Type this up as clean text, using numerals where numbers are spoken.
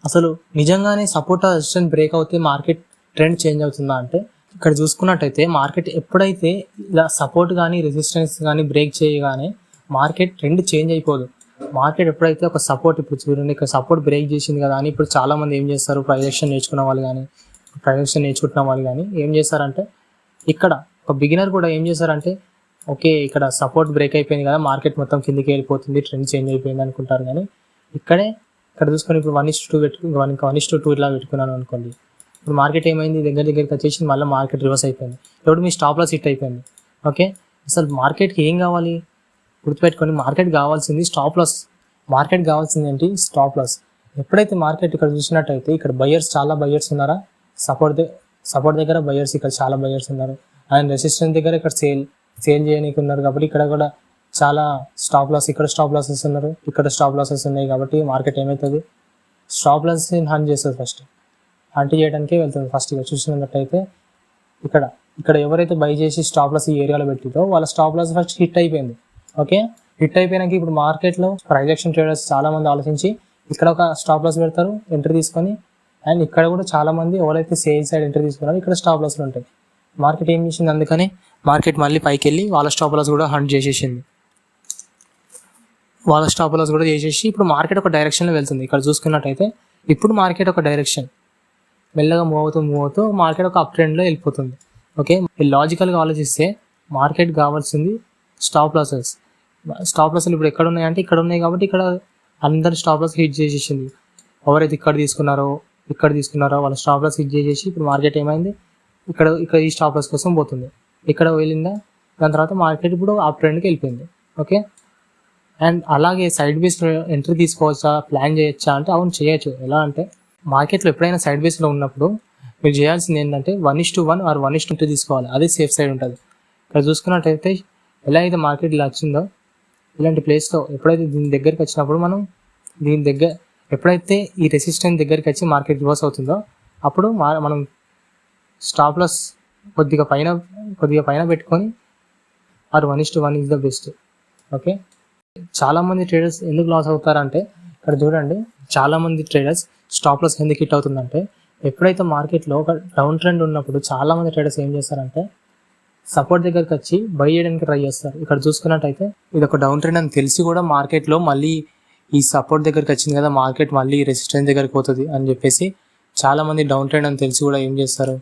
అసలు నిజంగానే support resistance break అవుతే మార్కెట్ ట్రెండ్ చేంజ్ అవుతుందా అంటే ఇక్కడ చూసుకున్నట్టయితే మార్కెట్ ఎప్పుడైతే ఇలా సపోర్ట్ కానీ రెసిస్టెన్స్ కానీ బ్రేక్ చేయగానే మార్కెట్ ట్రెండ్ చేంజ్ అయిపోదు. మార్కెట్ ఎప్పుడైతే ఒక సపోర్ట్, ఇప్పుడు చూడండి ఇక్కడ సపోర్ట్ బ్రేక్ చేసింది కదా అని ఇప్పుడు చాలామంది ఏం చేస్తారు, ప్రైజెక్షన్ నేర్చుకున్న వాళ్ళు కానీ ప్రైజెక్షన్ నేర్చుకుంటున్న వాళ్ళు కానీ ఏం చేస్తారంటే ఇక్కడ ఒక బిగినర్ కూడా ఏం చేస్తారంటే ఓకే ఇక్కడ సపోర్ట్ బ్రేక్ అయిపోయింది కదా, మార్కెట్ మొత్తం కిందికి వెళ్ళిపోతుంది, ట్రెండ్ చేంజ్ అయిపోయింది అనుకుంటారు. కానీ ఇక్కడ చూసుకొని ఇప్పుడు 1:2 పెట్టుకుని 1:2 ఇలా పెట్టుకున్నాను అనుకోండి, ఇప్పుడు మార్కెట్ ఏమైంది దగ్గరికి వచ్చేసి మళ్ళీ మార్కెట్ రివర్స్ అయిపోయింది. ఇప్పుడు మీ స్టాప్ లాస్ హిట్ అయిపోయింది. ఓకే, అసలు మార్కెట్కి ఏం కావాలి గుర్తుపెట్టుకోండి, మార్కెట్ కావాల్సింది స్టాప్ లాస్. మార్కెట్ కావాల్సింది ఏంటి? Stop loss. ఎప్పుడైతే మార్కెట్ ఇక్కడ చూసినట్టయితే ఇక్కడ చాలా బయర్స్ ఉన్నారా, సపోర్ట్ దగ్గర బయర్స్, ఇక్కడ చాలా బయర్స్ ఉన్నారు, అండ్ రెసిస్టెన్స్ దగ్గర ఇక్కడ సేల్ చేయడానికి ఉన్నారు. కాబట్టి ఇక్కడ కూడా చాలా స్టాప్ లాస్, ఇక్కడ స్టాప్ లాసెస్ ఉన్నారు, ఇక్కడ స్టాప్ లాసెస్ ఉన్నాయి. కాబట్టి మార్కెట్ ఏమవుతుంది, స్టాప్ లాస్ హంట్ చేస్తుంది, ఫస్ట్ హంట్ చేయడానికే వెళ్తుంది. ఫస్ట్ ఇక చూసినట్టయితే ఇక్కడ ఎవరైతే బై చేసి స్టాప్ లాస్ ఈ ఏరియాలో పెట్టిందో వాళ్ళ స్టాప్ లాస్ ఫస్ట్ హిట్ అయిపోయింది. ఓకే, హిట్ అయిపోయినాక ఇప్పుడు మార్కెట్లో ప్రైస్ యాక్షన్ ట్రేడర్స్ చాలా మంది ఆలోచించి ఇక్కడ ఒక స్టాప్ లాస్ పెడతారు ఎంట్రీ తీసుకొని, అండ్ ఇక్కడ కూడా చాలా మంది ఎవరైతే సేల్ సైడ్ ఎంట్రీ తీసుకున్నారో ఇక్కడ స్టాప్ లాస్లు ఉంటాయి. మార్కెట్ ఏం చేసింది, అందుకని మార్కెట్ మళ్ళీ పైకి వెళ్ళి వాళ్ళ స్టాప్ లాస్ కూడా హంట్ చేసేసింది. ఇప్పుడు మార్కెట్ ఒక డైరెక్షన్లో వెళ్తుంది. ఇక్కడ చూసుకున్నట్టయితే ఇప్పుడు మార్కెట్ ఒక డైరెక్షన్ మెల్లగా మూవ్ అవుతూ మార్కెట్ ఒక అప్ ట్రెండ్లో వెళ్ళిపోతుంది. ఓకే, లాజికల్గా ఆలోచిస్తే మార్కెట్ కావాల్సింది స్టాప్ లాసెస్ ఇప్పుడు ఎక్కడ ఉన్నాయంటే ఇక్కడ ఉన్నాయి. కాబట్టి ఇక్కడ అందరు స్టాప్ లాస్ హిట్ చేసేసింది. ఎవరైతే ఇక్కడ తీసుకున్నారో వాళ్ళ స్టాప్ లాస్ హిట్ చేసేసి ఇప్పుడు మార్కెట్ ఏమైంది, ఇక్కడ ఈ స్టాప్ లాస్ కోసం పోతుంది. ఇక్కడ వెళ్ళిందా, దాని తర్వాత మార్కెట్ ఇప్పుడు అప్ ట్రెండ్కి వెళ్ళిపోయింది. ఓకే, అండ్ అలాగే సైడ్ బేస్ ఎంట్రీ తీసుకోవచ్చా, ప్లాన్ చేయొచ్చా అంటే అవును చేయొచ్చు. ఎలా అంటే మార్కెట్లో ఎప్పుడైనా సైడ్ బేస్లో ఉన్నప్పుడు మీరు చేయాల్సింది ఏంటంటే 1:1 ఆర్ 1:2 తీసుకోవాలి. అదే సేఫ్ సైడ్ ఉంటుంది. ఇక్కడ చూసుకున్నట్టయితే ఎలా అయితే మార్కెట్ ఇలా వచ్చిందో ఇలాంటి ప్లేస్లో ఎప్పుడైతే దీని దగ్గరికి వచ్చినప్పుడు ఎప్పుడైతే ఈ రెసిస్టెన్స్ దగ్గరికి వచ్చి మార్కెట్ రివర్స్ అవుతుందో అప్పుడు మనం స్టాప్ లాస్ కొద్దిగా పైన పెట్టుకొని R 1:1 is the best. Okay, చాలామంది ట్రేడర్స్ ఎందుకు లాస్ అవుతారంటే ఇక్కడ చూడండి, చాలామంది ట్రేడర్స్ స్టాప్ లాస్ ఎందుకు హిట్ అవుతుందంటే ఎప్పుడైతే మార్కెట్లో ఒక డౌన్ ట్రెండ్ ఉన్నప్పుడు చాలామంది ట్రేడర్స్ ఏం చేస్తారంటే సపోర్ట్ దగ్గరికి వచ్చి బై చేయడానికి ట్రై చేస్తారు. ఇక్కడ చూసుకున్నట్టయితే ఇది ఒక డౌన్ ట్రెండ్ అని తెలిసి కూడా మార్కెట్లో మళ్ళీ ఈ సపోర్ట్ దగ్గరికి వచ్చింది కదా, మార్కెట్ మళ్ళీ రెసిస్టెన్స్ దగ్గరికి పోతుంది అని చెప్పేసి చాలామంది డౌన్ ట్రెండ్ అని తెలిసి కూడా ఏం చేస్తారు,